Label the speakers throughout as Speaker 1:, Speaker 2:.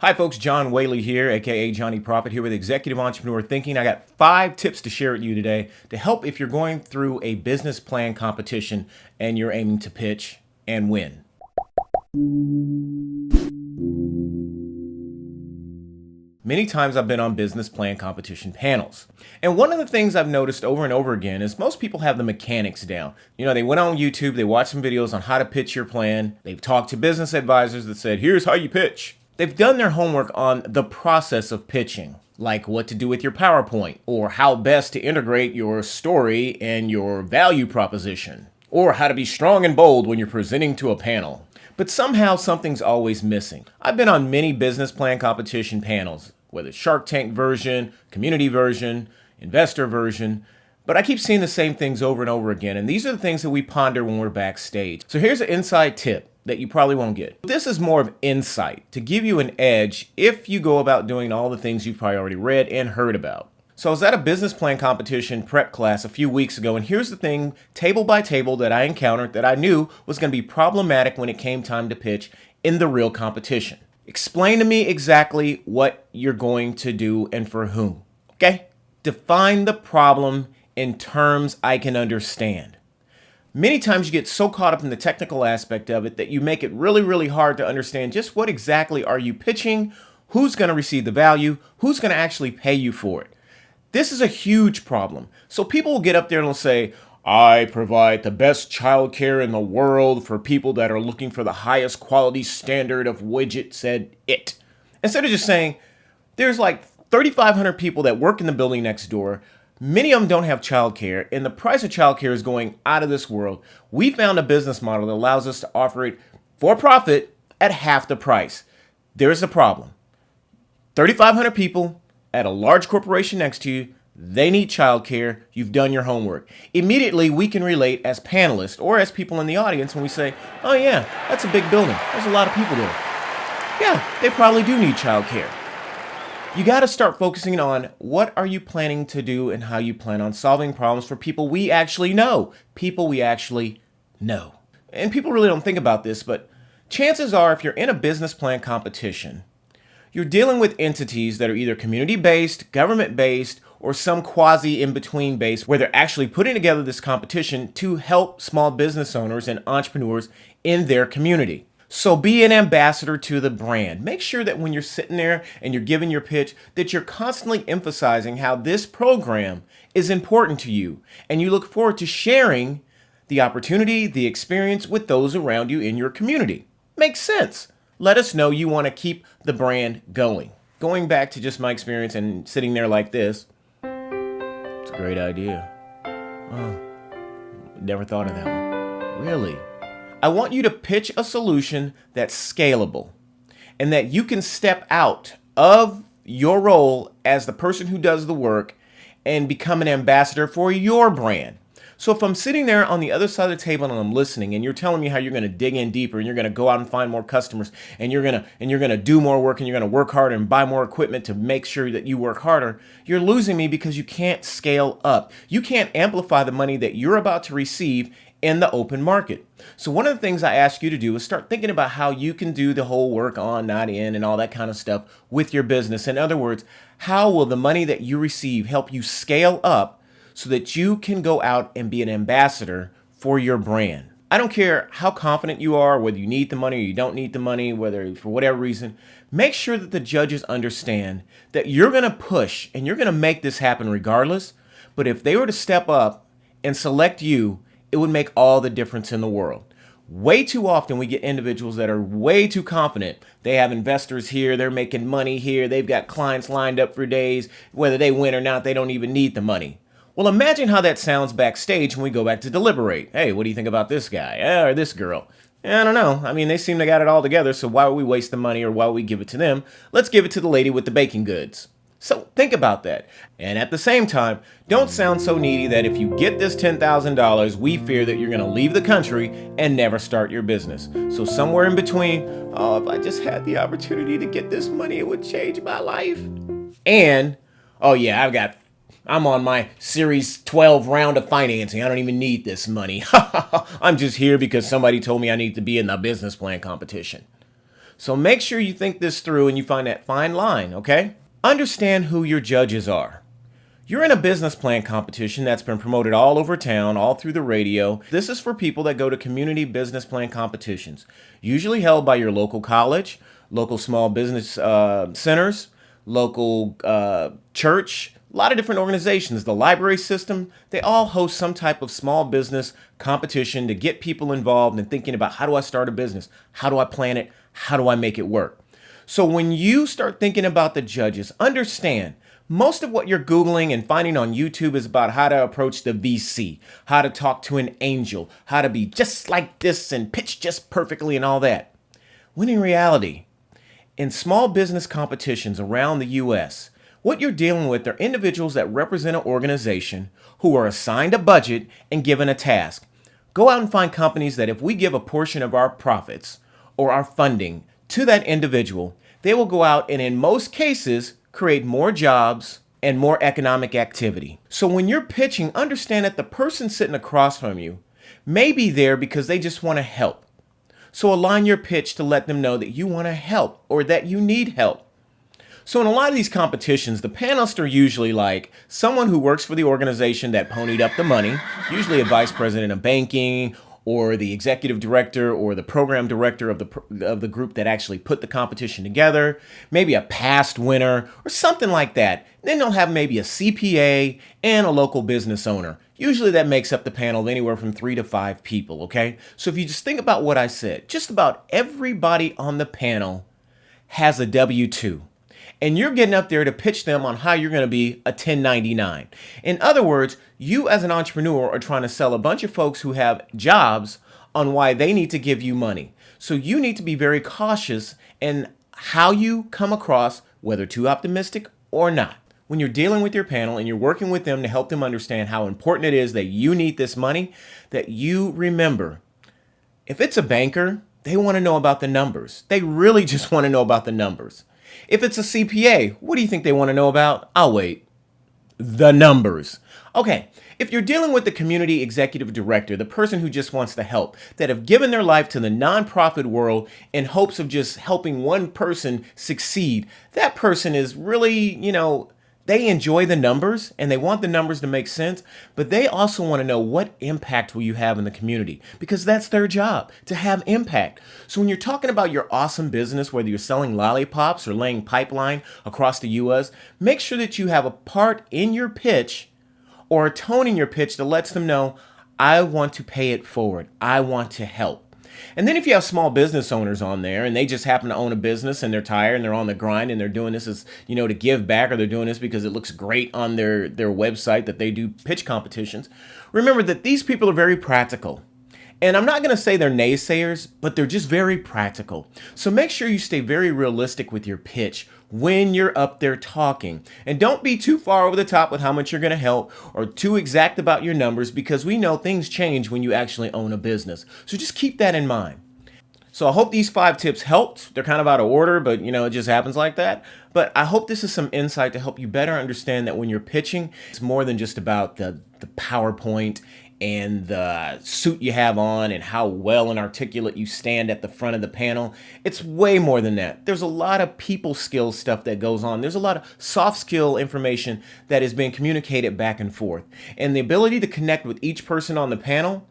Speaker 1: Hi folks, John Whaley here, aka Johnny Profit, here with Executive Entrepreneur Thinking. I got 5 tips to share with you today to help if you're going through a business plan competition and you're aiming to pitch and win. Many times I've been on business plan competition panels. And one of the things I've noticed over and over again is most people have the mechanics down. You know, they went on YouTube, they watched some videos on how to pitch your plan. They've talked to business advisors that said, here's how you pitch. They've done their homework on the process of pitching, like what to do with your PowerPoint, or how best to integrate your story and your value proposition, or how to be strong and bold when you're presenting to a panel. But somehow something's always missing. I've been on many business plan competition panels, whether it's Shark Tank version, community version, investor version, but I keep seeing the same things over and over again, and these are the things that we ponder when we're backstage. So here's an inside tip that you probably won't get. This is more of insight to give you an edge if you go about doing all the things you've probably already read and heard about. So I was at a business plan competition prep class a few weeks ago, and here's the thing, table by table, that I encountered that I knew was going to be problematic when it came time to pitch in the real competition. Explain to me exactly what you're going to do and for whom, okay? Define the problem in terms I can understand. Many times you get so caught up in the technical aspect of it that you make it really, really hard to understand just what exactly are you pitching, who's going to receive the value, who's going to actually pay you for it. This is a huge problem. So people will get up there and will say, I provide the best childcare in the world for people that are looking for the highest quality standard of widget, said it. Instead of just saying, there's like 3,500 people that work in the building next door. Many of them don't have childcare, and the price of childcare is going out of this world. We found a business model that allows us to offer it for profit at half the price. There's a problem. 3,500 people at a large corporation next to you, they need childcare. You've done your homework. Immediately, we can relate as panelists or as people in the audience when we say, oh yeah, that's a big building. There's a lot of people there. Yeah, they probably do need childcare. You got to start focusing on what are you planning to do and how you plan on solving problems for people we actually know. People we actually know. And people really don't think about this, but chances are if you're in a business plan competition, you're dealing with entities that are either community-based, government-based, or some quasi-in-between base where they're actually putting together this competition to help small business owners and entrepreneurs in their community. So be an ambassador to the brand. Make sure that when you're sitting there and you're giving your pitch, that you're constantly emphasizing how this program is important to you. And you look forward to sharing the opportunity, the experience with those around you in your community. Makes sense. Let us know you want to keep the brand going. Going back to just my experience and sitting there like this, it's a great idea. Oh, never thought of that one. Really? I want you to pitch a solution that's scalable and that you can step out of your role as the person who does the work and become an ambassador for your brand. So if I'm sitting there on the other side of the table and I'm listening and you're telling me how you're going to dig in deeper and you're going to go out and find more customers and you're going to do more work and you're going to work harder and buy more equipment to make sure that you work harder, you're losing me because you can't scale up. You can't amplify the money that you're about to receive in the open market. So one of the things I ask you to do is start thinking about how you can do the whole work on, not in, and all that kind of stuff with your business. In other words, how will the money that you receive help you scale up so that you can go out and be an ambassador for your brand? I don't care how confident you are, whether you need the money or you don't need the money, whether for whatever reason, make sure that the judges understand that you're going to push and you're going to make this happen regardless. But if they were to step up and select you, it would make all the difference in the world. Way too often we get individuals that are way too confident. They have investors here, they're making money here, they've got clients lined up for days. Whether they win or not, they don't even need the money. Well, imagine how that sounds backstage when we go back to deliberate. Hey, what do you think about this guy or this girl? I don't know. I mean, they seem to got it all together, so why would we waste the money or why would we give it to them? Let's give it to the lady with the baking goods. So think about that. And at the same time, don't sound so needy that if you get this $10,000, we fear that you're going to leave the country and never start your business. So somewhere in between, oh, if I just had the opportunity to get this money, it would change my life. And, oh yeah, I'm on my Series 12 round of financing. I don't even need this money. I'm just here because somebody told me I need to be in the business plan competition. So make sure you think this through and you find that fine line, okay? Understand who your judges are. You're in a business plan competition that's been promoted all over town, all through the radio. This is for people that go to community business plan competitions, usually held by your local college, local small business centers, local church, a lot of different organizations, the library system. They all host some type of small business competition to get people involved in thinking about, how do I start a business? How do I plan it? How do I make it work? So when you start thinking about the judges, understand most of what you're Googling and finding on YouTube is about how to approach the VC, how to talk to an angel, how to be just like this and pitch just perfectly and all that. When in reality, in small business competitions around the US, what you're dealing with are individuals that represent an organization who are assigned a budget and given a task. Go out and find companies that if we give a portion of our profits or our funding to that individual, they will go out and in most cases create more jobs and more economic activity. So when you're pitching, understand that the person sitting across from you may be there because they just want to help. So align your pitch to let them know that you want to help or that you need help. So in a lot of these competitions, the panelists are usually like someone who works for the organization that ponied up the money, usually a vice president of banking or the executive director or the program director of the group that actually put the competition together, maybe a past winner or something like that. Then they'll have maybe a CPA and a local business owner. Usually that makes up the panel of anywhere from 3 to 5 people, okay? So if you just think about what I said, just about everybody on the panel has a W-2. And you're getting up there to pitch them on how you're going to be a 1099. In other words, you as an entrepreneur are trying to sell a bunch of folks who have jobs on why they need to give you money. So you need to be very cautious in how you come across, whether too optimistic or not. When you're dealing with your panel and you're working with them to help them understand how important it is that you need this money, that you remember, if it's a banker, they want to know about the numbers. They really just want to know about the numbers. If it's a CPA, what do you think they want to know about? I'll wait. The numbers. Okay, if you're dealing with the community executive director, the person who just wants to help, that have given their life to the nonprofit world in hopes of just helping one person succeed, that person is really, they enjoy the numbers and they want the numbers to make sense, but they also want to know what impact will you have in the community, because that's their job, to have impact. So when you're talking about your awesome business, whether you're selling lollipops or laying pipeline across the US, make sure that you have a part in your pitch or a tone in your pitch that lets them know, I want to pay it forward. I want to help. And then if you have small business owners on there and they just happen to own a business and they're tired and they're on the grind and they're doing this as, to give back, or they're doing this because it looks great on their website that they do pitch competitions, remember that these people are very practical. And I'm not going to say they're naysayers, but they're just very practical. So make sure you stay very realistic with your pitch when you're up there talking. And don't be too far over the top with how much you're going to help or too exact about your numbers, because we know things change when you actually own a business. So just keep that in mind. So I hope these 5 tips helped. They're kind of out of order, but it just happens like that. But I hope this is some insight to help you better understand that when you're pitching, it's more than just about the PowerPoint and the suit you have on and how well and articulate you stand at the front of the panel. It's way more than that. There's a lot of people skills stuff that goes on. There's a lot of soft skill information that is being communicated back and forth. And the ability to connect with each person on the panel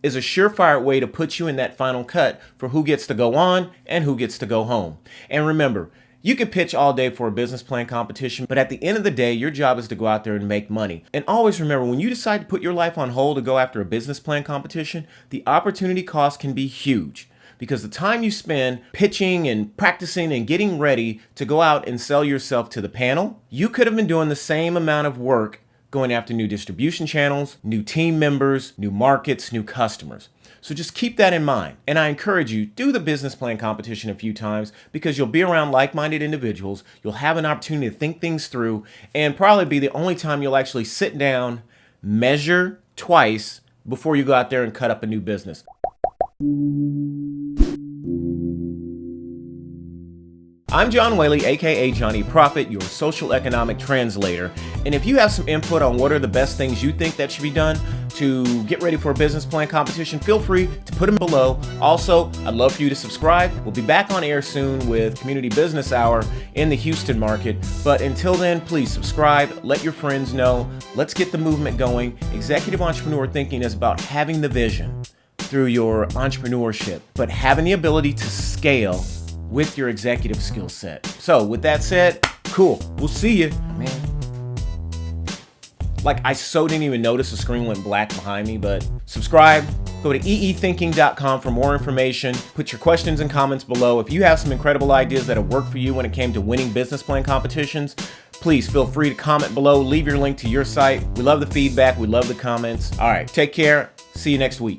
Speaker 1: is a surefire way to put you in that final cut for who gets to go on and who gets to go home. And remember, you can pitch all day for a business plan competition, but at the end of the day, your job is to go out there and make money. And always remember, when you decide to put your life on hold to go after a business plan competition, the opportunity cost can be huge, because the time you spend pitching and practicing and getting ready to go out and sell yourself to the panel, you could have been doing the same amount of work going after new distribution channels, new team members, new markets, new customers. So just keep that in mind. And I encourage you, do the business plan competition a few times, because you'll be around like-minded individuals. You'll have an opportunity to think things through, and probably be the only time you'll actually sit down, measure twice before you go out there and cut up a new business. I'm John Whaley, aka Johnny Profit, your social economic translator. And if you have some input on what are the best things you think that should be done to get ready for a business plan competition, feel free to put them below. Also, I'd love for you to subscribe. We'll be back on air soon with Community Business Hour in the Houston market. But until then, please subscribe, let your friends know. Let's get the movement going. Executive entrepreneur thinking is about having the vision through your entrepreneurship, but having the ability to scale with your executive skill set. So with that said, cool. We'll see you, man. Like, I so didn't even notice the screen went black behind me, but subscribe. Go to eethinking.com for more information. Put your questions and comments below. If you have some incredible ideas that have worked for you when it came to winning business plan competitions, please feel free to comment below. Leave your link to your site. We love the feedback. We love the comments. All right, take care. See you next week.